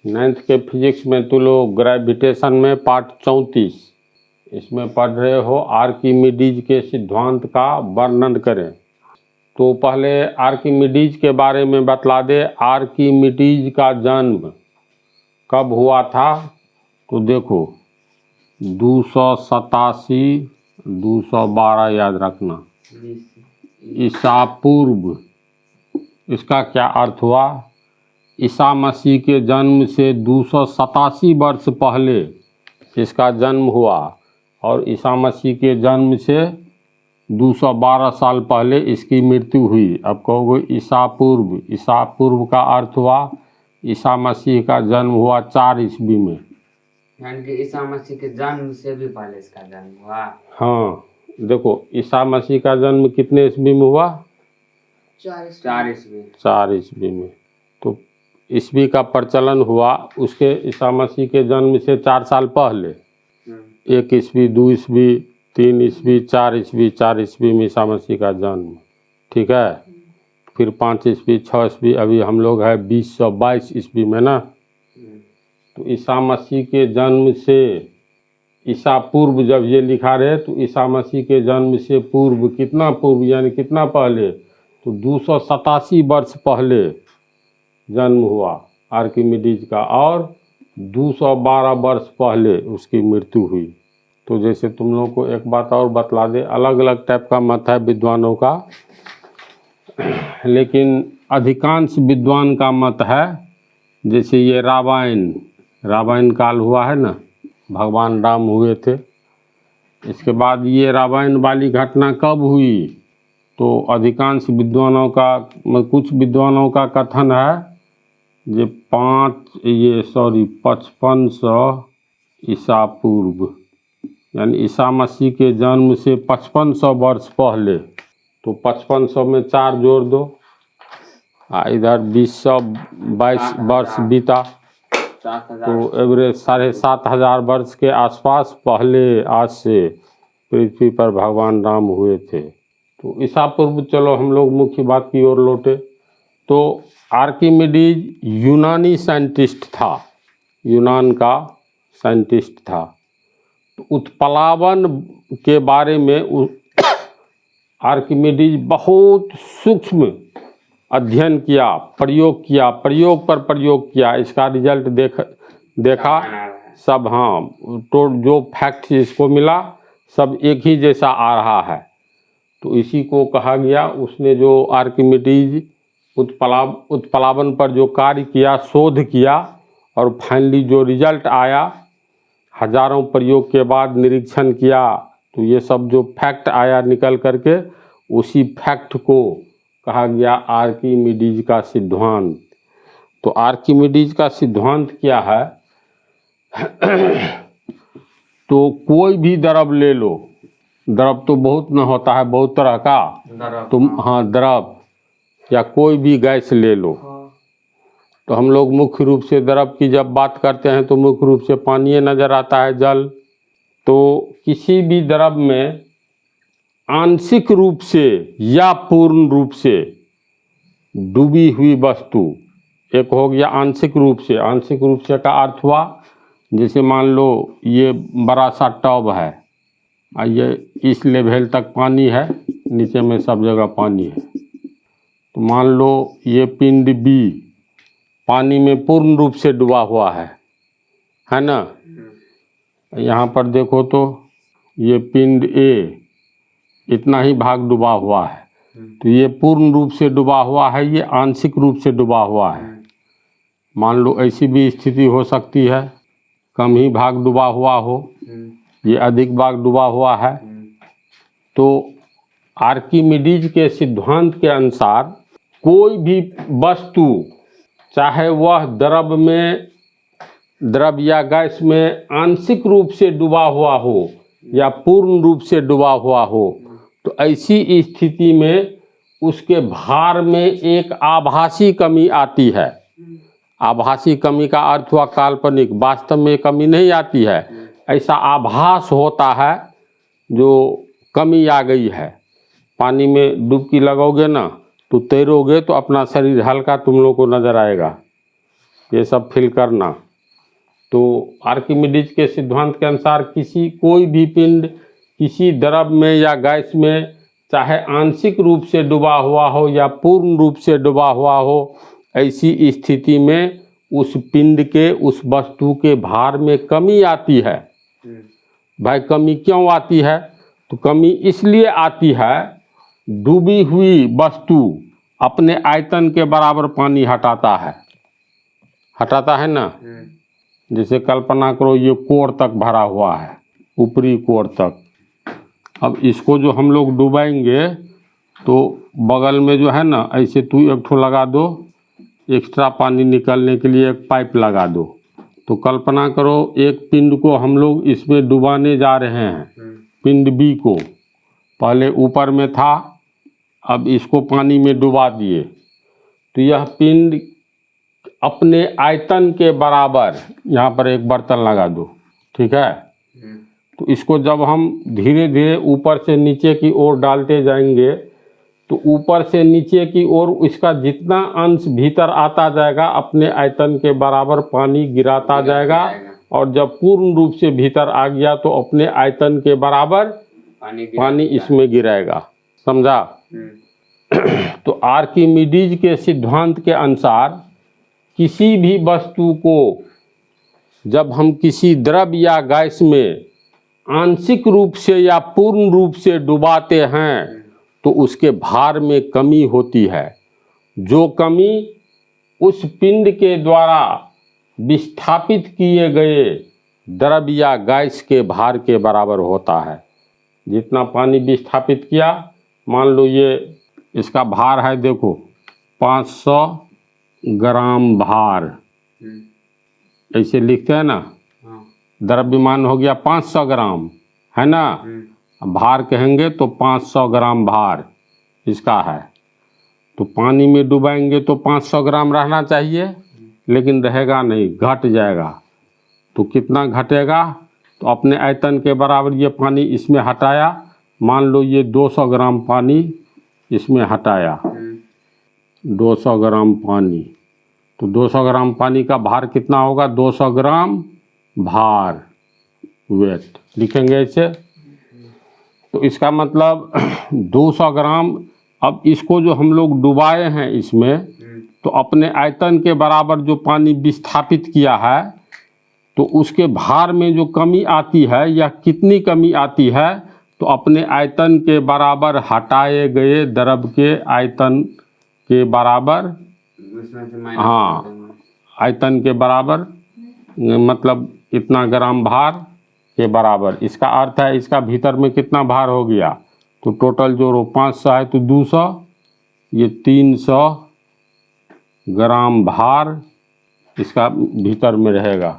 9th के physics में तुम लोग ग्रेविटेशन में पार्ट 34 इसमें पढ़ रहे हो आर्किमिडीज के सिद्धांत का वर्णन करें। तो पहले आर्किमिडीज के बारे में बतला दे। आर्किमिडीज का जन्म कब हुआ था? तो देखो 287 212 याद रखना ईसा पूर्व। इसका क्या अर्थ हुआ? ईसा मसीह के जन्म से 287 वर्ष पहले इसका जन्म हुआ और ईसा मसीह के जन्म से 212 साल पहले इसकी मृत्यु हुई। अब कहोगे ईसा पूर्व। ईसा पूर्व का अर्थ हुआ ईसा मसीह का जन्म हुआ 4 ईस्वी में, यानी कि ईसा मसीह के जन्म से भी पहले इसका जन्म हुआ। हाँ देखो ईसा मसीह का जन्म कितने ईस्वी में हुआ? 4 ईस्वी में। तो ईस्वी का प्रचलन हुआ उसके ईसा मसीह के जन्म से 4 साल पहले। 1 ईस्वी 2 ईस्वी 3 ईस्वी 4 ईस्वी 4 ईस्वी में ईसा मसीह का जन्म, ठीक है। फिर 5 ईस्वी 6 ईस्वी, अभी हम लोग है 2022 ईस्वी में ना। तो ईसा मसीह के जन्म से ईसा पूर्व जब ये लिखा रहे तो ईसा मसीह के जन्म से पूर्व कितना पूर्व यानी कितना पहले? तो 287 वर्ष पहले जन्म हुआ आर्किमिडीज का और 212 वर्ष पहले उसकी मृत्यु हुई। तो जैसे तुम लोगों को एक बात और बतला दे, अलग अलग टाइप का मत है विद्वानों का, लेकिन अधिकांश विद्वान का मत है जैसे ये रामायण काल हुआ है ना, भगवान राम हुए थे। इसके बाद ये रामायण वाली घटना कब हुई? तो अधिकांश विद्वानों का कुछ विद्वानों का कथन है जे 5500 ईसा पूर्व यानी ईसा मसीह के जन्म से 5500 वर्ष पहले। तो 5500 में 4 जोड़ दो, इधर 2022 वर्ष बीता तो एवरेज 7500 वर्ष के आसपास पहले आज से पृथ्वी पर भगवान राम हुए थे। तो ईसा पूर्व चलो हम लोग मुख्य बात की ओर लौटे। तो आर्किमिडीज यूनानी साइंटिस्ट था, यूनान का साइंटिस्ट था। तो उत्प्लावन के बारे में आर्किमिडीज बहुत सूक्ष्म अध्ययन किया, प्रयोग पर प्रयोग किया। इसका रिजल्ट देखा सब, हाँ तो जो फैक्ट इसको मिला सब एक ही जैसा आ रहा है। तो इसी को कहा गया, उसने जो आर्किमिडीज उत्प्लावन पर जो कार्य किया, शोध किया और फाइनली जो रिजल्ट आया, हजारों प्रयोग के बाद निरीक्षण किया तो ये सब जो फैक्ट आया निकल करके, उसी फैक्ट को कहा गया आर्किमिडीज का सिद्धांत। तो आर्किमिडीज का सिद्धांत क्या है? तो कोई भी द्रव ले लो, द्रव तो बहुत न होता है, बहुत तरह का, तुम हाँ द्रव या कोई भी गैस ले लो। तो हम लोग मुख्य रूप से द्रव की जब बात करते हैं तो मुख्य रूप से पानी नज़र आता है, जल। तो किसी भी द्रव में आंशिक रूप से या पूर्ण रूप से डूबी हुई वस्तु, एक हो गया आंशिक रूप से। आंशिक रूप से का अर्थ हुआ जैसे मान लो ये बड़ा सा टब है, ये इस लेवल तक पानी है, नीचे में सब जगह पानी है। तो मान लो ये पिंड बी पानी में पूर्ण रूप से डूबा हुआ है ना। यहाँ पर देखो तो ये पिंड ए इतना ही भाग डूबा हुआ है, तो ये पूर्ण रूप से डूबा हुआ है, ये आंशिक रूप से डूबा हुआ है। मान लो ऐसी भी स्थिति हो सकती है, कम ही भाग डूबा हुआ हो, ये अधिक भाग डूबा हुआ है। तो आर्किमिडीज के सिद्धांत के अनुसार कोई भी वस्तु, चाहे वह द्रव या गैस में आंशिक रूप से डूबा हुआ हो या पूर्ण रूप से डूबा हुआ हो, तो ऐसी स्थिति में उसके भार में एक आभासी कमी आती है। आभासी कमी का अर्थ हुआ काल्पनिक, वास्तव में कमी नहीं आती है, ऐसा आभास होता है जो कमी आ गई है। पानी में डुबकी लगाओगे ना तो तैरोगे तो अपना शरीर हल्का तुम लोग को नज़र आएगा, ये सब फिल करना। तो आर्किमिडीज के सिद्धांत के अनुसार कोई भी पिंड किसी द्रव में या गैस में चाहे आंशिक रूप से डूबा हुआ हो या पूर्ण रूप से डूबा हुआ हो, ऐसी स्थिति में उस पिंड के, उस वस्तु के भार में कमी आती है। भाई कमी क्यों आती है? तो कमी इसलिए आती है, डूबी हुई वस्तु अपने आयतन के बराबर पानी हटाता है ना। जैसे कल्पना करो ये कोर तक भरा हुआ है, ऊपरी कोर तक। अब इसको जो हम लोग डुबाएंगे तो बगल में जो है ना, ऐसे तू एक ठो लगा दो, एक्स्ट्रा पानी निकलने के लिए एक पाइप लगा दो। तो कल्पना करो एक पिंड को हम लोग इसमें डुबाने जा रहे हैं, पिंड बी को। पहले ऊपर में था, अब इसको पानी में डुबा दिए। तो यह पिंड अपने आयतन के बराबर, यहाँ पर एक बर्तन लगा दो, ठीक है। तो इसको जब हम धीरे धीरे ऊपर से नीचे की ओर डालते जाएंगे तो ऊपर से नीचे की ओर इसका जितना अंश भीतर आता जाएगा अपने आयतन के बराबर पानी गिराता जाएगा, और जब पूर्ण रूप से भीतर आ गया तो अपने आयतन के बराबर पानी इसमें गिराएगा। समझा? तो आर्किमिडीज के सिद्धांत के अनुसार किसी भी वस्तु को जब हम किसी द्रव या गैस में आंशिक रूप से या पूर्ण रूप से डुबाते हैं तो उसके भार में कमी होती है। जो कमी उस पिंड के द्वारा विस्थापित किए गए द्रव या गैस के भार के बराबर होता है। जितना पानी विस्थापित किया, मान लो ये इसका भार है, देखो 500 ग्राम भार, ऐसे लिखते हैं ना। द्रव्यमान हो गया 500 ग्राम, है ना। भार कहेंगे तो 500 ग्राम भार इसका है। तो पानी में डुबाएंगे तो 500 ग्राम रहना चाहिए, लेकिन रहेगा नहीं, घट जाएगा। तो कितना घटेगा? तो अपने आयतन के बराबर ये पानी इसमें हटाया, मान लो ये 200 ग्राम पानी इसमें हटाया, 200 ग्राम पानी। तो 200 ग्राम पानी का भार कितना होगा? 200 ग्राम भार, वेट लिखेंगे ऐसे। तो इसका मतलब 200 ग्राम। अब इसको जो हम लोग डुबाए हैं इसमें, तो अपने आयतन के बराबर जो पानी विस्थापित किया है, तो उसके भार में जो कमी आती है, या कितनी कमी आती है? तो अपने आयतन के बराबर हटाए गए द्रव के आयतन के बराबर, हाँ, आयतन के बराबर, मतलब इतना ग्राम भार के बराबर। इसका अर्थ है इसका भीतर में कितना भार हो गया? तो टोटल जो 500 है तो 200, ये 300 ग्राम भार इसका भीतर में रहेगा।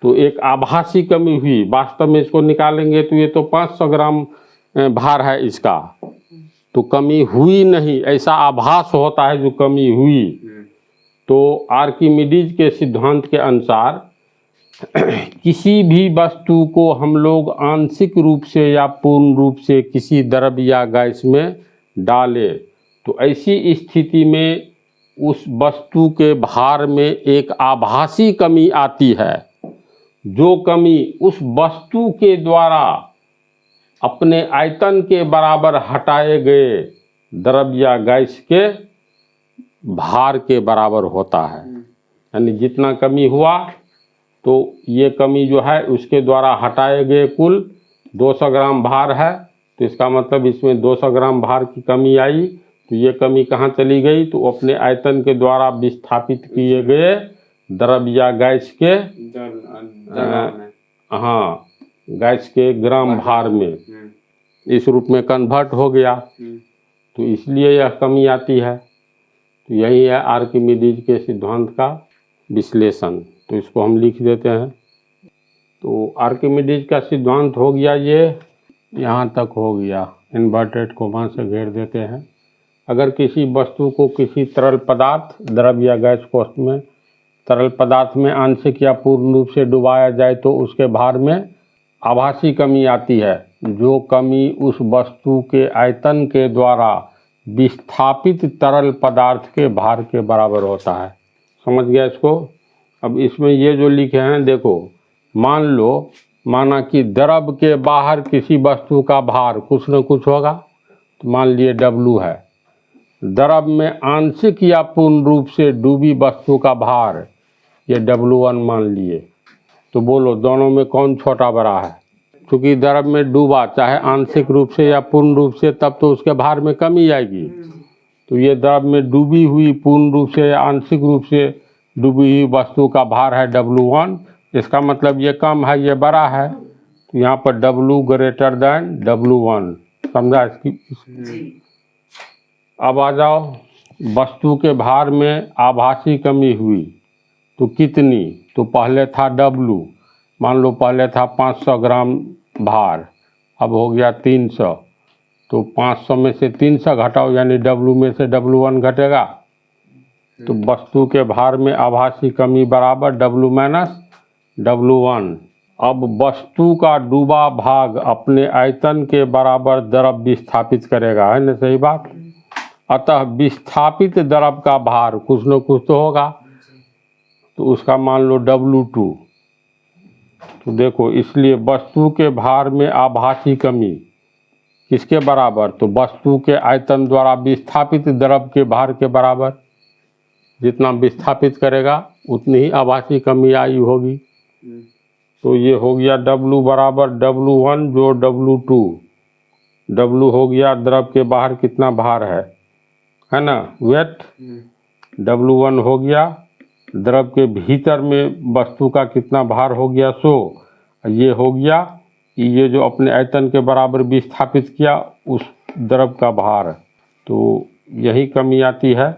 तो एक आभासी कमी हुई, वास्तव में इसको निकालेंगे तो ये तो 500 ग्राम भार है इसका, तो कमी हुई नहीं, ऐसा आभास होता है जो कमी हुई। तो आर्किमिडीज के सिद्धांत के अनुसार किसी भी वस्तु को हम लोग आंशिक रूप से या पूर्ण रूप से किसी द्रव या गैस में डालें तो ऐसी स्थिति में उस वस्तु के भार में एक आभासी कमी आती है। जो कमी उस वस्तु के द्वारा अपने आयतन के बराबर हटाए गए द्रव या गैस के भार के बराबर होता है। यानी जितना कमी हुआ तो ये कमी जो है उसके द्वारा हटाए गए कुल 200 ग्राम भार है, तो इसका मतलब इसमें 200 ग्राम भार की कमी आई। तो ये कमी कहाँ चली गई? तो अपने आयतन के द्वारा विस्थापित किए गए द्रव या गैस के, हाँ, गैस के ग्राम भार में इस रूप में कन्वर्ट हो गया। तो इसलिए यह कमी आती है। तो यही है आर्किमिडीज के सिद्धांत का विश्लेषण। तो इसको हम लिख देते हैं। तो आर्किमिडीज का सिद्धांत हो गया, ये यहाँ तक हो गया। इन्वर्टेड कोमा से घेर देते हैं। अगर किसी वस्तु को किसी तरल पदार्थ, द्रव या गैस कोष्ठ में, तरल पदार्थ में आंशिक या पूर्ण रूप से डुबाया जाए तो उसके भार में आभासी कमी आती है। जो कमी उस वस्तु के आयतन के द्वारा विस्थापित तरल पदार्थ के भार के बराबर होता है। समझ गया इसको। अब इसमें ये जो लिखे हैं देखो, मान लो माना कि द्रव के बाहर किसी वस्तु का भार कुछ न कुछ होगा, तो मान लिए W है। द्रव में आंशिक या पूर्ण रूप से डूबी वस्तु का भार ये W1 मान लिए। तो बोलो दोनों में कौन छोटा बड़ा है? क्योंकि द्रव में डूबा चाहे आंशिक रूप से या पूर्ण रूप से, तब तो उसके भार में कमी आएगी। तो ये द्रव में डूबी हुई पूर्ण रूप से या आंशिक रूप से डूबी हुई वस्तु का भार है W1। इसका मतलब ये कम है, ये बड़ा है, तो यहाँ पर W ग्रेटर देन W1। समझा इसकी? अब आ जाओ, वस्तु के भार में आभासी कमी हुई तो कितनी? तो पहले था W, मान लो पहले था 500 ग्राम भार, अब हो गया 300। तो 500 में से 300 घटाओ, यानी W में से W1 घटेगा। तो वस्तु के भार में आभासी कमी बराबर W माइनस W1। अब वस्तु का डूबा भाग अपने आयतन के बराबर द्रव विस्थापित करेगा, है ना? सही बात। अतः विस्थापित द्रव का भार कुछ न कुछ तो होगा, तो उसका मान लो W2। तो देखो, इसलिए वस्तु के भार में आभासी कमी किसके बराबर? तो वस्तु के आयतन द्वारा विस्थापित द्रव के भार के बराबर। जितना विस्थापित करेगा उतनी ही आभासी कमी आई होगी। तो ये हो गया W बराबर W1 जो W2। W हो गया द्रव के बाहर कितना भार है ना, वेट। W1 हो गया द्रव के भीतर में वस्तु का कितना भार हो गया, 100। ये हो गया कि ये जो अपने आयतन के बराबर विस्थापित किया उस द्रव का भार। तो यही कमी आती है।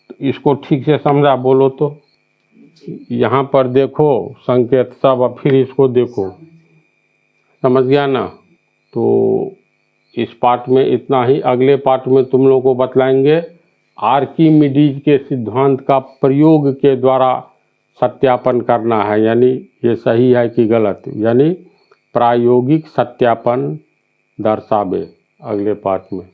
तो इसको ठीक से समझा बोलो तो। यहाँ पर देखो संकेत सब, अब फिर इसको देखो, समझ गया ना? तो इस पार्ट में इतना ही। अगले पार्ट में तुम लोगों को बतलाएंगे आर्किमिडीज के सिद्धांत का प्रयोग के द्वारा सत्यापन करना है, यानी ये सही है कि गलत, यानी प्रायोगिक सत्यापन दर्शावे अगले पार्ट में।